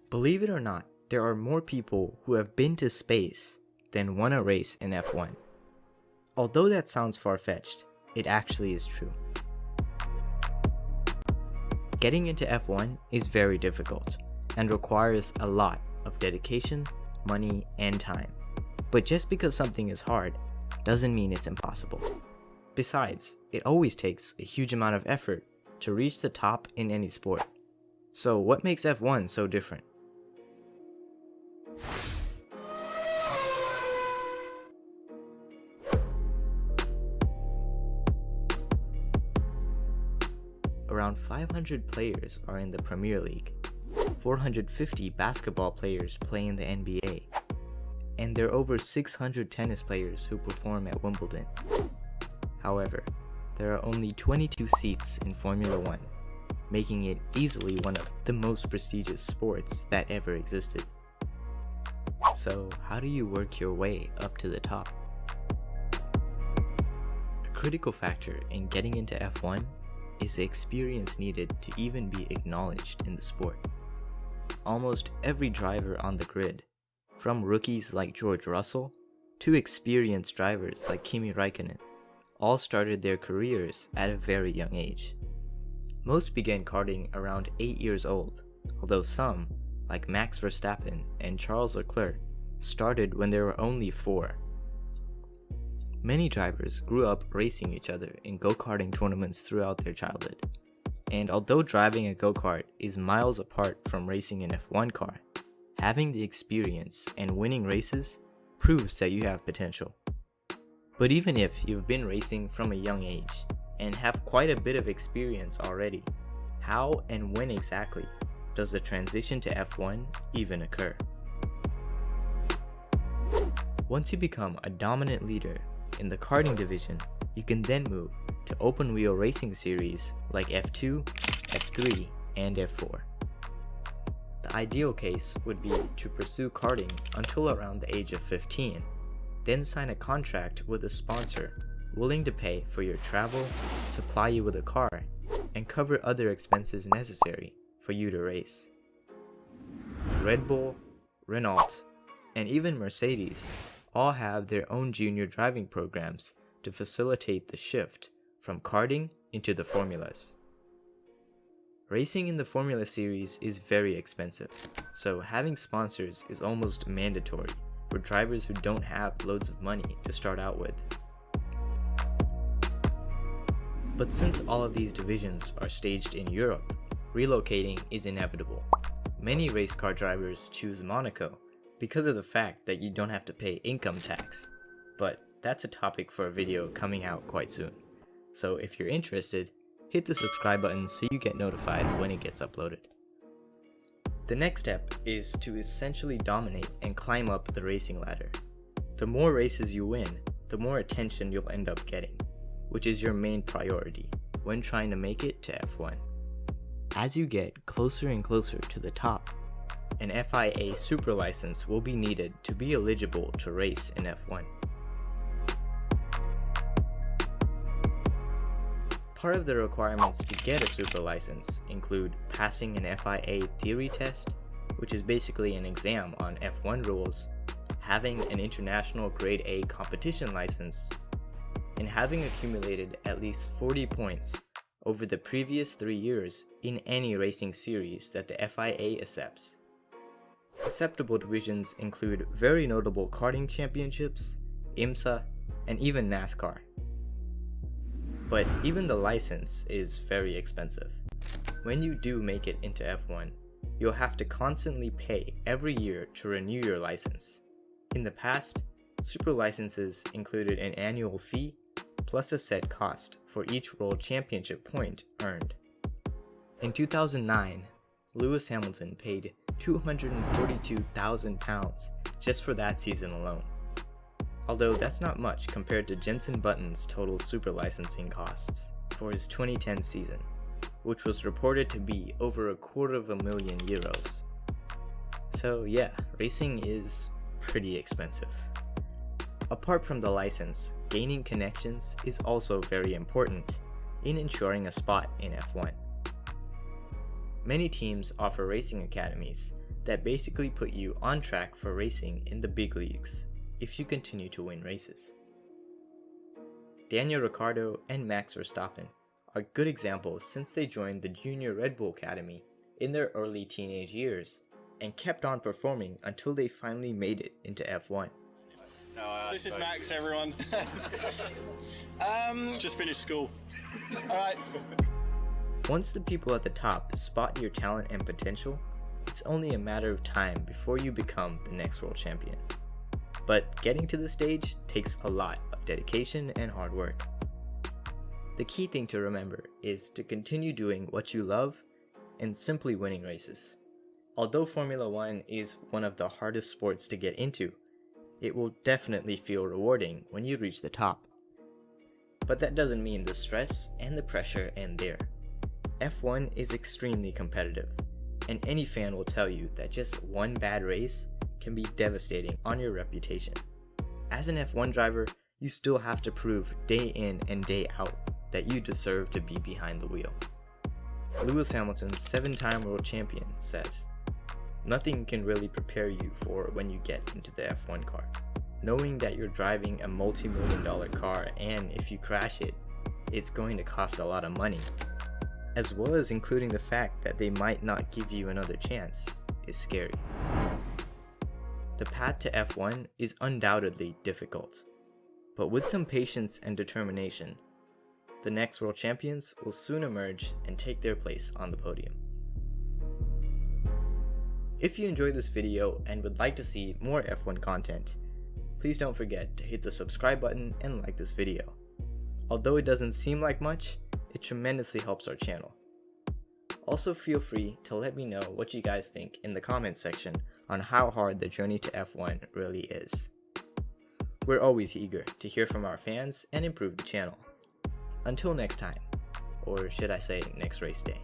Believe it or not, there are more people who have been to space than won a race in F1. Although that sounds far-fetched, it actually is true. Getting into F1 is very difficult and requires a lot of dedication, money, and time. But just because something is hard doesn't mean it's impossible. Besides, it always takes a huge amount of effort to reach the top in any sport. So what makes F1 so different? Around 500 players are in the Premier League, 450 basketball players play in the NBA, and there are over 600 tennis players who perform at Wimbledon. However, there are only 22 seats in Formula 1, making it easily one of the most prestigious sports that ever existed. So, how do you work your way up to the top? A critical factor in getting into F1 is the experience needed to even be acknowledged in the sport. Almost every driver on the grid, from rookies like George Russell to experienced drivers like Kimi Räikkönen, all started their careers at a very young age. Most began karting around 8 years old, although some, like Max Verstappen and Charles Leclerc, started when they were only 4. Many drivers grew up racing each other in go-karting tournaments throughout their childhood. And although driving a go-kart is miles apart from racing an F1 car, having the experience and winning races proves that you have potential. But even if you've been racing from a young age and have quite a bit of experience already, how and when exactly does the transition to F1 even occur? Once you become a dominant leader in the karting division, you can then move to open-wheel racing series like F2, F3, and F4. The ideal case would be to pursue karting until around the age of 15, then sign a contract with a sponsor willing to pay for your travel, supply you with a car, and cover other expenses necessary for you to race. Red Bull, Renault, and even Mercedes all have their own junior driving programs to facilitate the shift from karting into the formulas. Racing in the Formula Series is very expensive, so having sponsors is almost mandatory for drivers who don't have loads of money to start out with. But since all of these divisions are staged in Europe, relocating is inevitable. Many race car drivers choose Monaco because of the fact that you don't have to pay income tax. But that's a topic for a video coming out quite soon. So if you're interested, hit the subscribe button so you get notified when it gets uploaded. The next step is to essentially dominate and climb up the racing ladder. The more races you win, the more attention you'll end up getting, which is your main priority when trying to make it to F1. As you get closer and closer to the top, an FIA super license will be needed to be eligible to race in F1. Part of the requirements to get a super license include passing an FIA theory test, which is basically an exam on F1 rules, having an international grade A competition license, and having accumulated at least 40 points over the previous 3 years in any racing series that the FIA accepts. Acceptable divisions include very notable karting championships, IMSA, and even NASCAR. But even the license is very expensive. When you do make it into F1, you'll have to constantly pay every year to renew your license. In the past, super licenses included an annual fee plus a set cost for each World Championship point earned. In 2009, Lewis Hamilton paid £242,000 just for that season alone. Although that's not much compared to Jenson Button's total super licensing costs for his 2010 season, which was reported to be over €250,000. So yeah, racing is pretty expensive. Apart from the license, gaining connections is also very important in ensuring a spot in F1. Many teams offer racing academies that basically put you on track for racing in the big leagues if you continue to win races. Daniel Ricciardo and Max Verstappen are good examples since they joined the Junior Red Bull Academy in their early teenage years and kept on performing until they finally made it into F1. This is Max, everyone. Just finished school. Alright. Once the people at the top spot your talent and potential, it's only a matter of time before you become the next world champion. But getting to this stage takes a lot of dedication and hard work. The key thing to remember is to continue doing what you love and simply winning races. Although Formula 1 is one of the hardest sports to get into, it will definitely feel rewarding when you reach the top. But that doesn't mean the stress and the pressure end there. F1 is extremely competitive, and any fan will tell you that just one bad race can be devastating on your reputation. As an F1 driver, you still have to prove day in and day out that you deserve to be behind the wheel. Lewis Hamilton, 7-time world champion, says, "Nothing can really prepare you for when you get into the F1 car. Knowing that you're driving a multi-million-dollar car, and if you crash it, it's going to cost a lot of money, as well as including the fact that they might not give you another chance, is scary." The path to F1 is undoubtedly difficult, but with some patience and determination, the next world champions will soon emerge and take their place on the podium. If you enjoyed this video and would like to see more F1 content, please don't forget to hit the subscribe button and like this video. Although it doesn't seem like much, it tremendously helps our channel. Also feel free to let me know what you guys think in the comments section on how hard the journey to F1 really is. We're always eager to hear from our fans and improve the channel. Until next time, or should I say next race day.